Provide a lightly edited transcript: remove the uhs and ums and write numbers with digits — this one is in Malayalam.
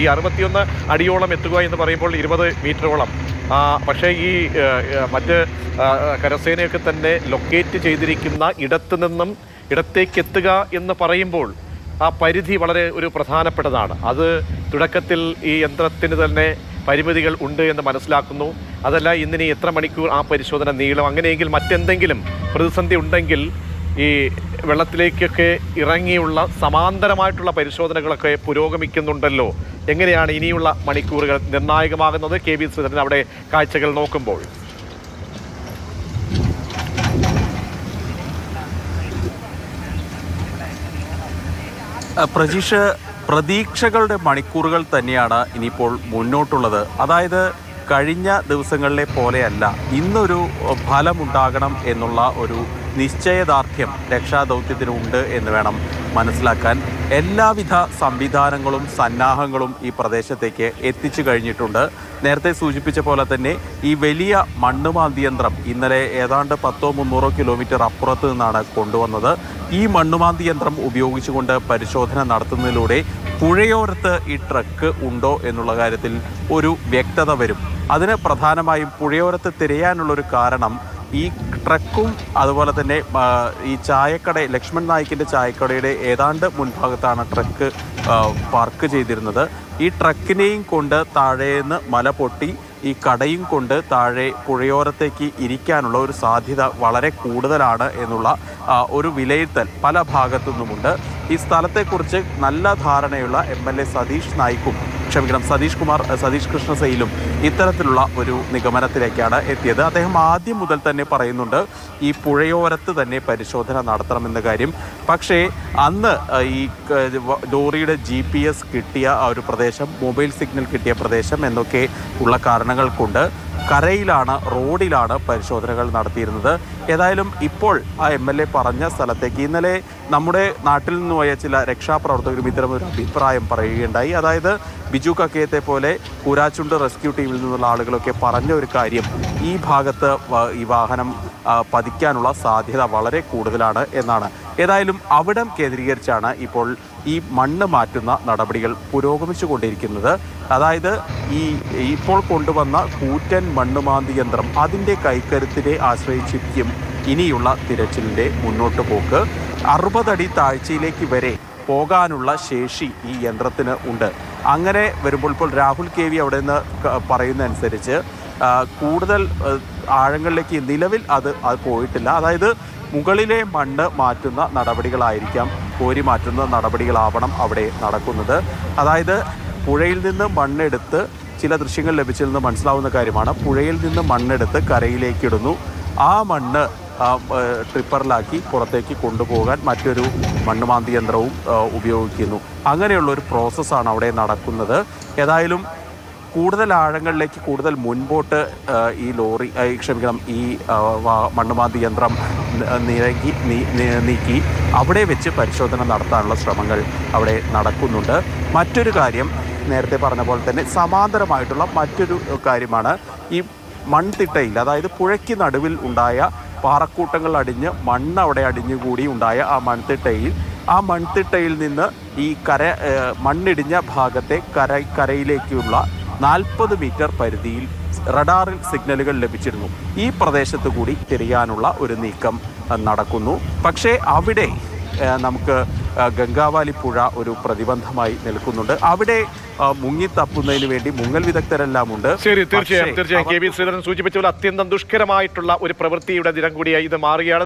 ഈ 61 അടിയോളം എത്തുക എന്ന് പറയുമ്പോൾ 20 മീറ്ററോളം. പക്ഷേ ഈ മറ്റ് കരസേനയൊക്കെ തന്നെ ലൊക്കേറ്റ് ചെയ്തിരിക്കുന്ന ഇടത്തു നിന്നും ഇടത്തേക്ക് എത്തുക എന്ന് പറയുമ്പോൾ ആ പരിധി വളരെ ഒരു പ്രധാനപ്പെട്ടതാണ്. അത് തുടക്കത്തിൽ ഈ യന്ത്രത്തിന് തന്നെ പരിമിതികൾ ഉണ്ട് എന്ന് മനസ്സിലാക്കുന്നു. അതല്ല, ഇന്നിനി എത്ര മണിക്കൂർ ആ പരിശോധന നീളും, അങ്ങനെയെങ്കിൽ മറ്റെന്തെങ്കിലും പ്രതിസന്ധി ഉണ്ടെങ്കിൽ ഈ വെള്ളത്തിലേക്കൊക്കെ ഇറങ്ങിയുള്ള സമാന്തരമായിട്ടുള്ള പരിശോധനകളൊക്കെ പുരോഗമിക്കുന്നുണ്ടല്ലോ. എങ്ങനെയാണ് ഇനിയുള്ള മണിക്കൂറുകൾ നിർണായകമാകുന്നത്? KB ശ്രീധരൻ അവിടെ കാഴ്ചകൾ നോക്കുമ്പോൾ. പ്രജീഷ്, പ്രതീക്ഷകളുടെ മണിക്കൂറുകൾ തന്നെയാണ് ഇനിയിപ്പോൾ മുന്നോട്ടുള്ളത്. അതായത് കഴിഞ്ഞ ദിവസങ്ങളിലെ പോലെയല്ല, ഇന്നൊരു ഫലമുണ്ടാകണം എന്നുള്ള ഒരു നിശ്ചയദാർഢ്യം രക്ഷാദൗത്യത്തിനുണ്ട് എന്ന് വേണം മനസ്സിലാക്കാൻ. എല്ലാവിധ സംവിധാനങ്ങളും സന്നാഹങ്ങളും ഈ പ്രദേശത്തേക്ക് എത്തിച്ചു കഴിഞ്ഞിട്ടുണ്ട്. നേരത്തെ സൂചിപ്പിച്ച പോലെ തന്നെ ഈ വലിയ മണ്ണുമാന്തി യന്ത്രം ഇന്നലെ ഏതാണ്ട് 100-300 കിലോമീറ്റർ അപ്പുറത്ത് നിന്നാണ് കൊണ്ടുവന്നത്. ഈ മണ്ണുമാന്തി യന്ത്രം ഉപയോഗിച്ചുകൊണ്ട് പരിശോധന നടത്തുന്നതിലൂടെ പുഴയോരത്ത് ഈ ട്രക്ക് ഉണ്ടോ എന്നുള്ള കാര്യത്തിൽ ഒരു വ്യക്തത വരും. അതിന് പ്രധാനമായും പുഴയോരത്ത് തിരയാനുള്ളൊരു കാരണം ഈ ട്രക്കും അതുപോലെ തന്നെ ഈ ചായക്കട, ലക്ഷ്മൺ നായിക്കിൻ്റെ ചായക്കടയുടെ ഏതാണ്ട് മുൻഭാഗത്താണ് ട്രക്ക് പാർക്ക് ചെയ്തിരുന്നത്. ഈ ട്രക്കിനെയും കൊണ്ട് താഴേന്ന് മല പൊട്ടി ഈ കടയും കൊണ്ട് താഴെ പുഴയോരത്തേക്ക് ഇരിക്കാനുള്ള ഒരു സാധ്യത വളരെ കൂടുതലാണ് എന്നുള്ള ഒരു വിലയിരുത്തൽ പല ഭാഗത്തു നിന്നുമുണ്ട്. ഈ സ്ഥലത്തെക്കുറിച്ച് നല്ല ധാരണയുള്ള MLA സതീഷ് കൃഷ്ണ സെയിലും ഇത്തരത്തിലുള്ള ഒരു നിഗമനത്തിലേക്കാണ് എത്തിയത്. അദ്ദേഹം ആദ്യം മുതൽ തന്നെ പറയുന്നുണ്ട് ഈ പുഴയോരത്ത് തന്നെ പരിശോധന നടത്തണമെന്ന കാര്യം. പക്ഷേ അന്ന് ഈ ലോറിയുടെ GPS കിട്ടിയ ആ ഒരു പ്രദേശം, മൊബൈൽ സിഗ്നൽ കിട്ടിയ പ്രദേശം എന്നൊക്കെ ഉള്ള കാരണങ്ങൾ കൊണ്ട് കരയിലാണ്, റോഡിലാണ് പരിശോധനകൾ നടത്തിയിരുന്നത്. ഏതായാലും ഇപ്പോൾ ആ MLA പറഞ്ഞ സ്ഥലത്തേക്ക് ഇന്നലെ നമ്മുടെ നാട്ടിൽ നിന്ന് പോയ ചില രക്ഷാപ്രവർത്തകരും ഇത്തരമൊരു അഭിപ്രായം പറയുകയുണ്ടായി. അതായത് ബിജു കക്കയത്തെ പോലെ കൂരാച്ചുണ്ട് റെസ്ക്യൂ ടീമിൽ നിന്നുള്ള ആളുകളൊക്കെ പറഞ്ഞ ഒരു കാര്യം, ഈ ഭാഗത്ത് ഈ വാഹനം പതിക്കാനുള്ള സാധ്യത വളരെ കൂടുതലാണ് എന്നാണ്. ഏതായാലും അവിടം കേന്ദ്രീകരിച്ചാണ് ഇപ്പോൾ ഈ മണ്ണ് മാറ്റുന്ന നടപടികൾ പുരോഗമിച്ചു കൊണ്ടിരിക്കുന്നത്. അതായത് ഇപ്പോൾ കൊണ്ടുവന്ന കൂറ്റൻ മണ്ണുമാന്തി യന്ത്രം, അതിൻ്റെ കൈക്കരുത്തിനെ ആശ്രയിച്ചിരിക്കും ഇനിയുള്ള തിരച്ചിലിൻ്റെ മുന്നോട്ട് പോക്ക്. 60 അടി താഴ്ചയിലേക്ക് വരെ പോകാനുള്ള ശേഷി ഈ യന്ത്രത്തിന് ഉണ്ട്. അങ്ങനെ വരുമ്പോൾ ഇപ്പോൾ രാഹുൽ KV അവിടെ നിന്ന് പറയുന്നതനുസരിച്ച് കൂടുതൽ ആഴങ്ങളിലേക്ക് നിലവിൽ അത് പോയിട്ടില്ല. അതായത് മുകളിലെ മണ്ണ് മാറ്റുന്ന നടപടികളായിരിക്കാം, കോരി മാറ്റുന്ന നടപടികളാവണം അവിടെ നടക്കുന്നത്. അതായത് പുഴയിൽ നിന്ന് മണ്ണെടുത്ത്, ചില ദൃശ്യങ്ങൾ ലഭിച്ചതിൽ നിന്ന് മനസ്സിലാവുന്ന കാര്യമാണ്, പുഴയിൽ നിന്ന് മണ്ണെടുത്ത് കരയിലേക്ക് ഇടുന്നു. ആ മണ്ണ് ട്രിപ്പറിലാക്കി പുറത്തേക്ക് കൊണ്ടുപോകാൻ മറ്റൊരു മണ്ണുമാന്തി യന്ത്രവും ഉപയോഗിക്കുന്നു. അങ്ങനെയുള്ളൊരു പ്രോസസ്സാണ് അവിടെ നടക്കുന്നത്. ഏതായാലും കൂടുതൽ ആഴങ്ങളിലേക്ക്, കൂടുതൽ മുൻപോട്ട് ഈ മണ്ണുമാന്തി യന്ത്രം നീക്കി അവിടെ വെച്ച് പരിശോധന നടത്താനുള്ള ശ്രമങ്ങൾ അവിടെ നടക്കുന്നുണ്ട്. മറ്റൊരു കാര്യം, നേരത്തെ പറഞ്ഞ പോലെ തന്നെ സമാന്തരമായിട്ടുള്ള മറ്റൊരു കാര്യമാണ് ഈ മൺതിട്ടയിൽ, അതായത് പുഴയ്ക്ക് നടുവിൽ ഉണ്ടായ പാറക്കൂട്ടങ്ങൾ അടിഞ്ഞ് മണ്ണ് അവിടെ അടിഞ്ഞുകൂടി ഉണ്ടായ ആ മൺതിട്ടയിൽ നിന്ന് ഈ മണ്ണിടിഞ്ഞ ഭാഗത്തെ കരയിലേക്കുള്ള 40 മീറ്റർ പരിധിയിൽ റഡാറിൽ സിഗ്നലുകൾ ലഭിച്ചിരുന്നു. ഈ പ്രദേശത്ത് കൂടി തിരയാനുള്ള ഒരു നീക്കം നടക്കുന്നു. പക്ഷേ അവിടെ നമുക്ക് ഗംഗാവാലി പുഴ ഒരു പ്രതിബന്ധമായി നിൽക്കുന്നുണ്ട്. അവിടെ മുങ്ങിത്തപ്പുന്നതിന് വേണ്ടി മുങ്ങൽ വിദഗ്ധരെല്ലാം ഉണ്ട്. ശരി, തീർച്ചയായും KB ശ്രീധരൻ സൂചിപ്പിച്ച പോലെ അത്യന്തം ദുഷ്കരമായിട്ടുള്ള ഒരു പ്രവൃത്തിയുടെ ദിനം കൂടിയായി ഇത് മാറുകയാണ്.